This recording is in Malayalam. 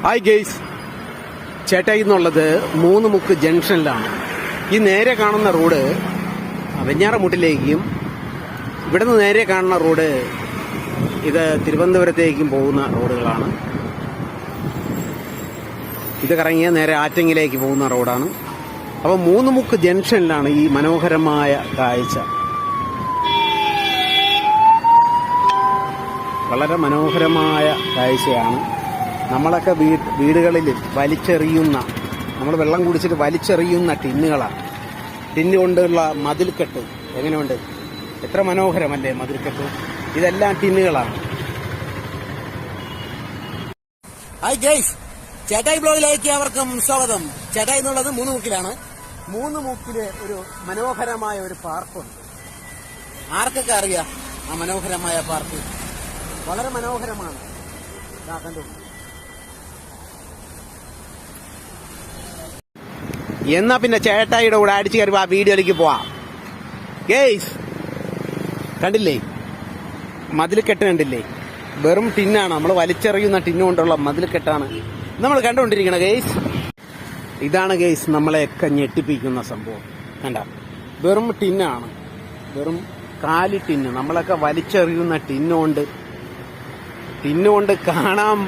ഹായ് ഗെയ്സ്, ചേട്ടായി എന്നുള്ളത് മൂന്നുമുക്ക് ജംഗ്ഷനിലാണ്. ഈ നേരെ കാണുന്ന റോഡ് വെഞ്ഞാറമൂട്ടിലേക്കും, ഇവിടുന്ന് നേരെ കാണുന്ന റോഡ് ഇത് തിരുവനന്തപുരത്തേക്കും പോകുന്ന റോഡുകളാണ്. ഇത് കറങ്ങിയ നേരെ ആറ്റിങ്ങിലേക്ക് പോകുന്ന റോഡാണ്. അപ്പോൾ മൂന്നുമുക്ക് ജംഗ്ഷനിലാണ് ഈ മനോഹരമായ കാഴ്ച. വളരെ മനോഹരമായ കാഴ്ചയാണ്. നമ്മളൊക്കെ വീടുകളിൽ വലിച്ചെറിയുന്ന, നമ്മൾ വെള്ളം കുടിച്ചിട്ട് വലിച്ചെറിയുന്ന ടിന്നുകളാണ്. ടിന്ന് കൊണ്ടുള്ള മതിൽക്കെട്ട് എങ്ങനെയുണ്ട്? എത്ര മനോഹരമല്ലേ മതിൽക്കെട്ട്! ഇതെല്ലാം ടിന്നുകളാണ്. ഹായ് ഗൈസ്, ചേട്ടായി ബ്ലോഗിലേക്ക് അവർക്കും സ്വാഗതം. ചേട്ടായി എന്നുള്ളത് മൂന്നുമുക്കിലാണ്. മൂന്നുമുക്കില് ഒരു മനോഹരമായ ഒരു പാർക്കുണ്ട്. ആർക്കൊക്കെ അറിയാം ആ മനോഹരമായ പാർക്ക്? വളരെ മനോഹരമാണ്. കണ്ടു. എന്നാ പിന്നെ ചേട്ടായിയുടെ കൂടെ അടിച്ചു കയറി ആ വീഡിയോയിലേക്ക് പോവാം. ഗേയ്സ്, കണ്ടില്ലേ മതിൽക്കെട്ട്? കണ്ടില്ലേ? വെറും ടിന്നാണ്, നമ്മൾ വലിച്ചെറിയുന്ന ടിന്നു കൊണ്ടുള്ള മതിൽക്കെട്ടാണ് നമ്മൾ കണ്ടുകൊണ്ടിരിക്കണം. ഗേയ്സ്, ഇതാണ് ഗേയ്സ് നമ്മളെയൊക്കെ ഞെട്ടിപ്പിക്കുന്ന സംഭവം. കണ്ട, വെറും ടിന്നാണ്, വെറും കാലി ടിന്ന്. നമ്മളൊക്കെ വലിച്ചെറിയുന്ന ടിന്നുകൊണ്ട് കാണാൻ